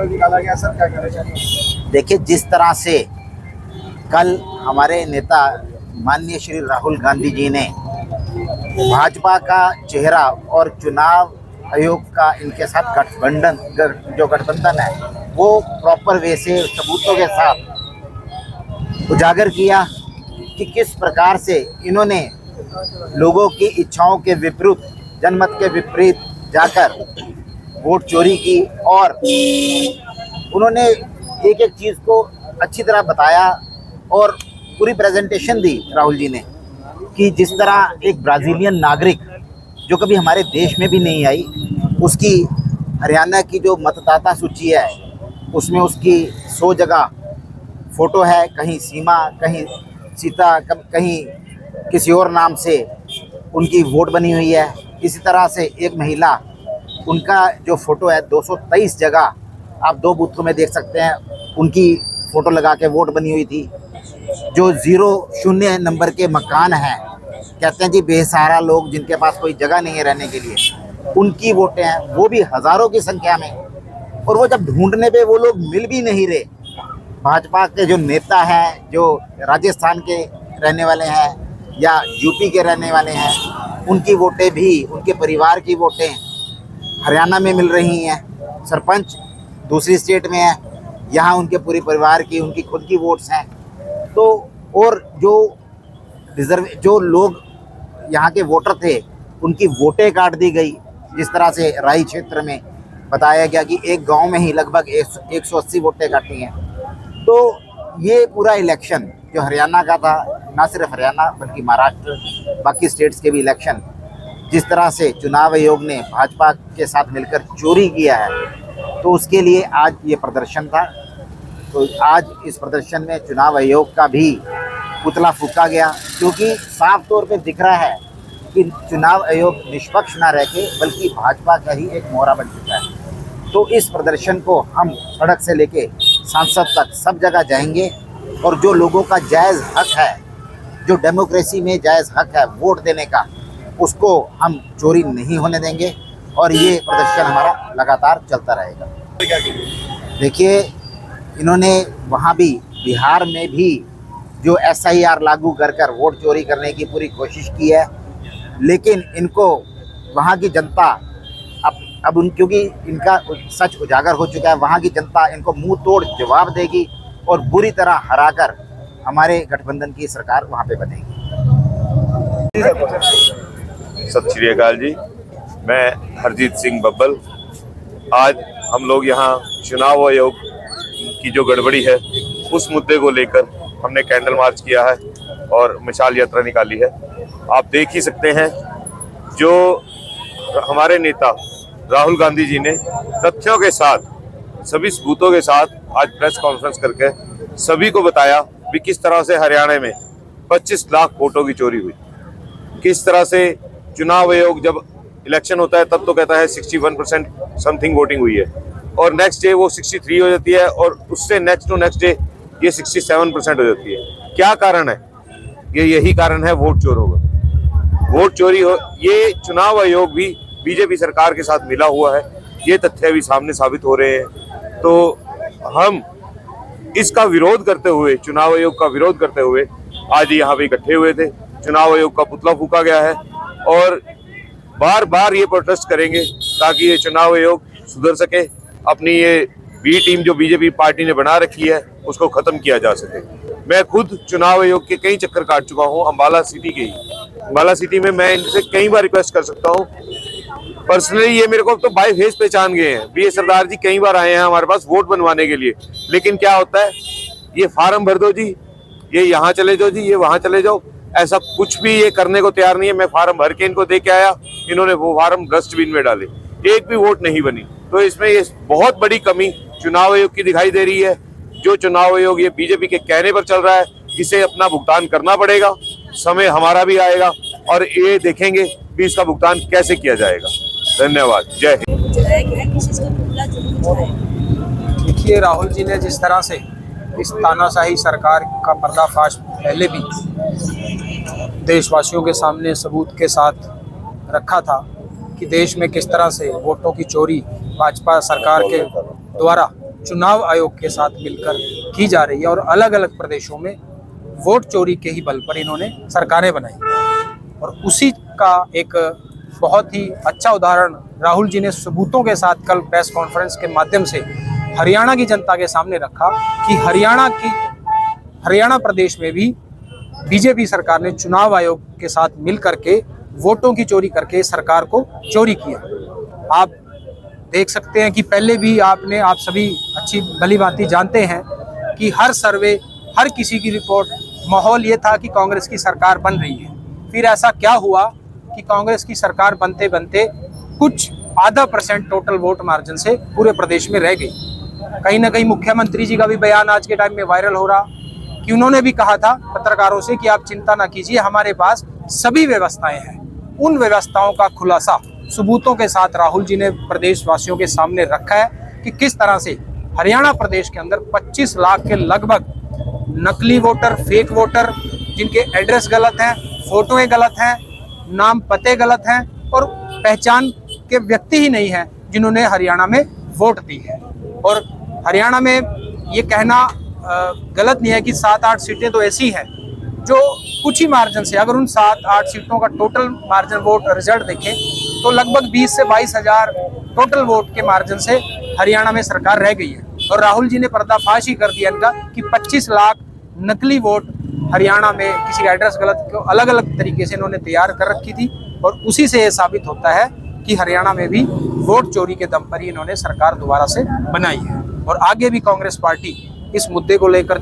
निकाला गया सर, क्या कहना चाहिए? देखिए, जिस तरह से कल हमारे नेता माननीय श्री राहुल गांधी जी ने भाजपा का चेहरा और चुनाव आयोग का इनके साथ गठबंधन है वो प्रॉपर वे से सबूतों के साथ उजागर किया कि किस प्रकार से इन्होंने लोगों की इच्छाओं के विपरीत, जनमत के विपरीत जाकर वोट चोरी की। और उन्होंने एक एक चीज़ को अच्छी तरह बताया और पूरी प्रेजेंटेशन दी राहुल जी ने कि जिस तरह एक ब्राज़ीलियन नागरिक जो कभी हमारे देश में भी नहीं आई, उसकी हरियाणा की जो मतदाता सूची है उसमें उसकी 100 जगह फ़ोटो है, कहीं सीमा, कहीं सीता, कहीं किसी और नाम से उनकी वोट बनी हुई है। इसी तरह से एक महिला, उनका जो फ़ोटो है 223 जगह आप 2 बूथों में देख सकते हैं, उनकी फ़ोटो लगा के वोट बनी हुई थी। जो 0 नंबर के मकान हैं, कहते हैं जी बेसहारा लोग जिनके पास कोई जगह नहीं है रहने के लिए, उनकी वोटें हैं, वो भी हज़ारों की संख्या में। और वो जब ढूंढने पे वो लोग मिल भी नहीं रहे, भाजपा के जो नेता हैं, जो राजस्थान के रहने वाले हैं या यूपी के रहने वाले हैं, उनकी वोटें भी, उनके परिवार की वोटें हरियाणा में मिल रही हैं। सरपंच दूसरी स्टेट में है, यहाँ उनके पूरे परिवार की, उनकी खुद की वोट्स हैं। तो और जो लोग यहाँ के वोटर थे, उनकी वोटें काट दी गई। जिस तरह से राई क्षेत्र में बताया गया कि एक गांव में ही लगभग 180 वोटें काटी हैं। तो ये पूरा इलेक्शन जो हरियाणा का था, ना सिर्फ हरियाणा बल्कि महाराष्ट्र, बाकी स्टेट्स के भी इलेक्शन, जिस तरह से चुनाव आयोग ने भाजपा के साथ मिलकर चोरी किया है, तो उसके लिए आज ये प्रदर्शन था। तो आज इस प्रदर्शन में चुनाव आयोग का भी पुतला फूंका गया, क्योंकि साफ तौर पे दिख रहा है कि चुनाव आयोग निष्पक्ष ना रह के बल्कि भाजपा का ही एक मोहरा बन चुका है। तो इस प्रदर्शन को हम सड़क से लेके सांसद तक सब जगह जाएंगे और जो लोगों का जायज़ हक है, जो डेमोक्रेसी में जायज़ हक है वोट देने का, उसको हम चोरी नहीं होने देंगे और ये प्रदर्शन हमारा लगातार चलता रहेगा। देखिए, इन्होंने वहाँ भी बिहार में भी जो SIR लागू कर वोट चोरी करने की पूरी कोशिश की है, लेकिन इनको वहाँ की जनता अब क्योंकि इनका सच उजागर हो चुका है, वहाँ की जनता इनको मुंह तोड़ जवाब देगी और बुरी तरह हराकर हमारे गठबंधन की सरकार वहाँ पे बनेगी। सत श्री अकाल जी, मैं हरजीत सिंह बब्बल। आज हम लोग यहाँ चुनाव आयोग की जो गड़बड़ी है उस मुद्दे को लेकर हमने कैंडल मार्च किया है और मिसाल यात्रा निकाली है। आप देख ही सकते हैं जो हमारे नेता राहुल गांधी जी ने तथ्यों के साथ, सभी सबूतों के साथ आज प्रेस कॉन्फ्रेंस करके सभी को बताया कि किस तरह से हरियाणा में 25 लाख वोटों की चोरी हुई, किस तरह से चुनाव आयोग जब इलेक्शन होता है तब तो कहता है 61% समथिंग वोटिंग हुई है और नेक्स्ट डे वो 63 हो जाती है और उससे नेक्स्ट टू नेक्स्ट डे ये 67% हो जाती है। क्या कारण है? यही कारण है, वोट चोर होगा, वोट चोरी हो। ये चुनाव आयोग भी बीजेपी सरकार के साथ मिला हुआ है, ये तथ्य भी सामने साबित हो रहे हैं। तो हम इसका विरोध करते हुए, चुनाव आयोग का विरोध करते हुए आज यहाँ पे इकट्ठे हुए थे। चुनाव आयोग का पुतला फूंका गया है और बार बार ये प्रोटेस्ट करेंगे ताकि ये चुनाव आयोग सुधर सके, अपनी ये बी टीम जो बीजेपी पार्टी ने बना रखी है उसको खत्म किया जा सके। मैं खुद चुनाव आयोग के कई चक्कर काट चुका हूँ, अम्बाला सिटी के ही। अम्बाला सिटी में मैं इनसे कई बार रिक्वेस्ट कर सकता हूँ, पर्सनली ये मेरे को तो बाय फेस पहचान गए हैं। BS सरदार जी कई बार आए हैं हमारे पास वोट बनवाने के लिए, लेकिन क्या होता है, ये फार्म भर दो जी, ये यहाँ चले जाओ जी, ये वहाँ चले जाओ, ऐसा कुछ भी ये करने को तैयार नहीं है। मैं फार्म भर के इनको दे के आया, इन्होंने वो फार्म डस्टबिन में डाले, एक भी वोट नहीं बनी। तो इसमें ये बहुत बड़ी कमी चुनाव आयोग की दिखाई दे रही है। जो चुनाव आयोग ये बीजेपी के कहने पर चल रहा है, इसे अपना भुगतान करना पड़ेगा। समय हमारा भी आएगा और ये देखेंगे कि इसका भुगतान कैसे किया जाएगा। धन्यवाद, जय हिंद। देखिए, राहुल जी ने जिस तरह से इस तानाशाही सरकार का पर्दाफाश पहले भी देशवासियों के सामने सबूत के साथ रखा था कि देश में किस तरह से वोटों की चोरी भाजपा सरकार के द्वारा चुनाव आयोग के साथ मिलकर की जा रही है और अलग अलग प्रदेशों में वोट चोरी के ही बल पर इन्होंने सरकारें बनाई। और उसी का एक बहुत ही अच्छा उदाहरण राहुल जी ने सबूतों के साथ कल प्रेस कॉन्फ्रेंस के माध्यम से हरियाणा की जनता के सामने रखा कि हरियाणा प्रदेश में भी बीजेपी सरकार ने चुनाव आयोग के साथ मिल करके वोटों की चोरी करके सरकार को चोरी किया। आप देख सकते हैं कि पहले भी आप सभी अच्छी भली भांति जानते हैं कि हर सर्वे, हर किसी की रिपोर्ट, माहौल ये था कि कांग्रेस की सरकार बन रही है। फिर ऐसा क्या हुआ कि कांग्रेस की सरकार बनते बनते कुछ आधा % टोटल वोट मार्जिन से पूरे प्रदेश में रह गई। कहीं ना कहीं मुख्यमंत्री जी का भी बयान आज के टाइम में वायरल हो रहा कि उन्होंने भी कहा था पत्रकारों से कि आप चिंता ना कीजिए, हमारे पास सभी व्यवस्थाएं हैं। उन व्यवस्थाओं का खुलासा सबूतों के साथ राहुल जी ने प्रदेशवासियों के सामने रखा है कि किस तरह से हरियाणा प्रदेश के अंदर 25 लाख के लगभग नकली वोटर, फेक वोटर, जिनके एड्रेस गलत हैं, फोटोएं गलत हैं, नाम पते गलत हैं और पहचान के व्यक्ति ही नहीं हैं जिन्होंने हरियाणा में वोट दी है। और हरियाणा में ये कहना गलत नहीं है कि 7-8 सीटें तो ऐसी हैं जो कुछ ही मार्जिन से, अगर उन 7-8 सीटों का टोटल मार्जिन वोट रिजल्ट देखें तो लगभग 20 से 22 हज़ार टोटल वोट के मार्जिन से हरियाणा में सरकार रह गई है। और राहुल जी ने पर्दाफाश ही कर दिया इनका कि 25 लाख नकली वोट हरियाणा में किसी का एड्रेस गलत को अलग अलग तरीके से इन्होंने तैयार कर रखी थी। और उसी से ये साबित होता है कि हरियाणा में भी वोट चोरी के दम पर ही इन्होंने सरकार दोबारा से बनाई है। और आगे भी कांग्रेस पार्टी इस मुद्दे को लेकर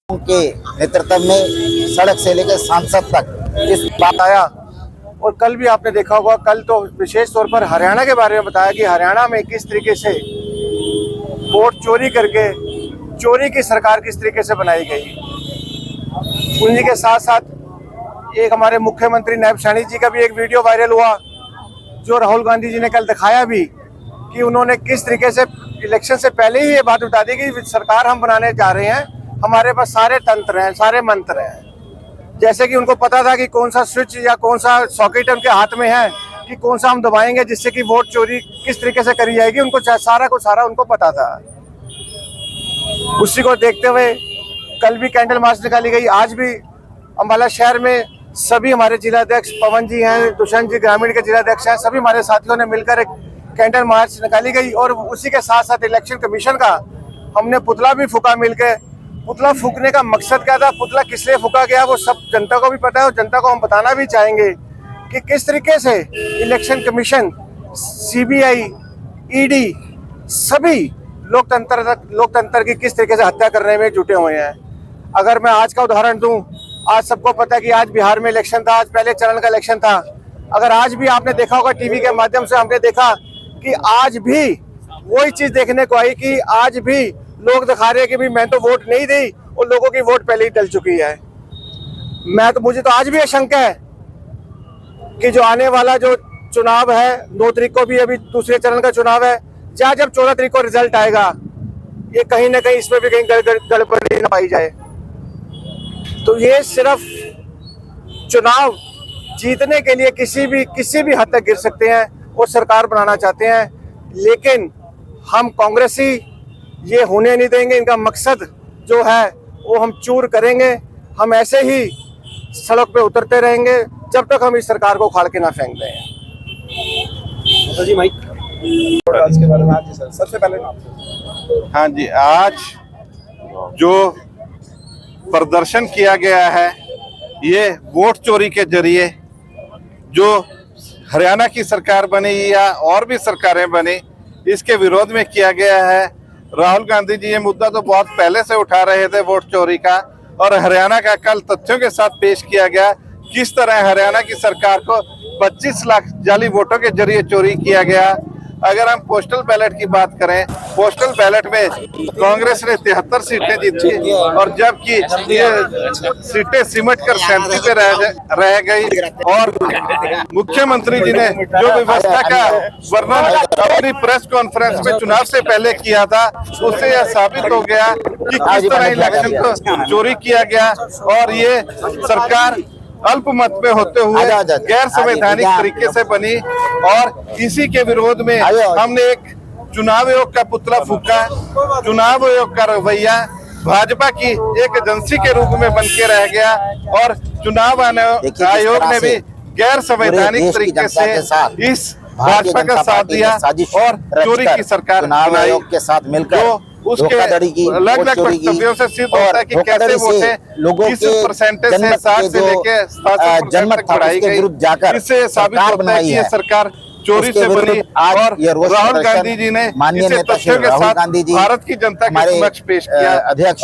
के नेतृत्व में सड़क से लेकर सांसद तक इस बात आया। और कल भी आपने देखा होगा, कल तो विशेष तौर पर हरियाणा के बारे में बताया कि हरियाणा में किस तरीके से वोट चोरी करके चोरी की सरकार किस तरीके से बनाई गई। उन्हीं के साथ साथ एक हमारे मुख्यमंत्री नायब सैनी जी का भी एक वीडियो वायरल हुआ जो राहुल गांधी जी ने कल दिखाया भी कि उन्होंने किस तरीके से इलेक्शन से पहले ही ये बात बता दी कि सरकार हम बनाने जा रहे हैं, हमारे पास सारे तंत्र हैं, सारे मंत्र हैं। जैसे कि उनको पता था कि कौन सा स्विच या कौन सा सॉकेट उनके हाथ में है कि कौन सा हम दबाएंगे जिससे कि वोट चोरी किस तरीके से करी जाएगी, उनको सारा उनको पता था। उसी को देखते हुए कल भी कैंडल मार्च निकाली गई। आज भी अम्बाला शहर में सभी हमारे जिलाध्यक्ष पवन जी हैं, दुष्यंत जी ग्रामीण के जिलाध्यक्ष हैं, सभी हमारे साथियों ने मिलकर एक कैंडल मार्च निकाली गई। और उसी के साथ साथ इलेक्शन कमीशन का हमने पुतला भी फूका मिलकर। पुतला फूकने का मकसद क्या था, पुतला किस लिए फूका गया, वो सब जनता को भी पता है और जनता को हम बताना भी चाहेंगे कि किस तरीके से इलेक्शन कमीशन, CBI, ED सभी लोकतंत्र की किस तरीके से हत्या करने में जुटे हुए हैं। अगर मैं आज का उदाहरण दूं, आज सबको पता है कि आज बिहार में इलेक्शन था, आज पहले चरण का इलेक्शन था। अगर आज भी आपने देखा होगा टीवी के माध्यम से, हमने देखा कि आज भी वही चीज देखने को आई कि आज भी लोग दिखा रहे हैं कि भी मैं तो वोट नहीं दी और लोगों की वोट पहले ही टल चुकी है। मुझे तो आज भी आशंका है कि जो आने वाला जो चुनाव है, 2 तारीख को भी अभी दूसरे चरण का चुनाव है, जब 14 तारीख को रिजल्ट आएगा, ये कहीं ना कहीं इसमें भी कहीं गड़बड़ी न पाई जाए। तो ये सिर्फ चुनाव जीतने के लिए किसी भी हद तक गिर सकते हैं और सरकार बनाना चाहते हैं, लेकिन हम कांग्रेसी ये होने नहीं देंगे। इनका मकसद जो है वो हम चूर करेंगे। हम ऐसे ही सड़क पे उतरते रहेंगे जब तक हम इस सरकार को उखाड़ के ना फेंक दें। तो जी माइक आज के बारे में आज सर सबसे पहले हाँ जी, आज जो प्रदर्शन किया गया है ये वोट चोरी के जरिए जो हरियाणा की सरकार बनी या और भी सरकारें बनी, इसके विरोध में किया गया है। राहुल गांधी जी ये मुद्दा तो बहुत पहले से उठा रहे थे वोट चोरी का, और हरियाणा का कल तथ्यों के साथ पेश किया गया किस तरह हरियाणा की सरकार को 25 लाख जाली वोटों के जरिए चोरी किया गया। अगर हम पोस्टल बैलेट की बात करें, पोस्टल बैलेट में कांग्रेस ने 73 सीटें जीती और जबकि ये सीटें सिमट कर 37 पे रह गई। और मुख्यमंत्री जी ने जो व्यवस्था का वर्णन अपनी प्रेस कॉन्फ्रेंस में चुनाव से पहले किया था, उससे यह साबित हो गया कि किस तरह इलेक्शन को चोरी किया गया। और ये सरकार अल्पमत में होते हुए आ जाओ। गैर संवैधानिक तरीके से बनी, और इसी के विरोध में हमने एक चुनाव आयोग का पुतला फूका। चुनाव आयोग का रवैया भाजपा की एक एजेंसी के रूप में बन के रह गया, और चुनाव आयोग ने भी गैर संवैधानिक तरीके से इस भाजपा का साथ दिया और चोरी की सरकार चुनाव आयोग के साथ मिलकर उसके अलग अलग वक्तव्यों से सिद्ध होता है कि कैसे वोटें लोगों किस परसेंटेज से 60 से लेके 67% तक बढ़ाई गई। इससे साबित होता है कि ये सरकार चोरी से बनी, और राहुल गांधी जी ने इसे तथ्यों के साथ भारत की जनता के समक्ष पेश किया।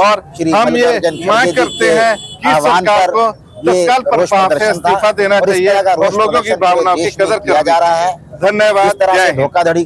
और हम ये मांग करते हैं कि सरकार को तत्काल प्रभाव से इस्तीफा देना चाहिए और लोगों की भावनाओं की कदर करनी चाहिए। धन्यवाद। जय हिंद। धोखाधड़ी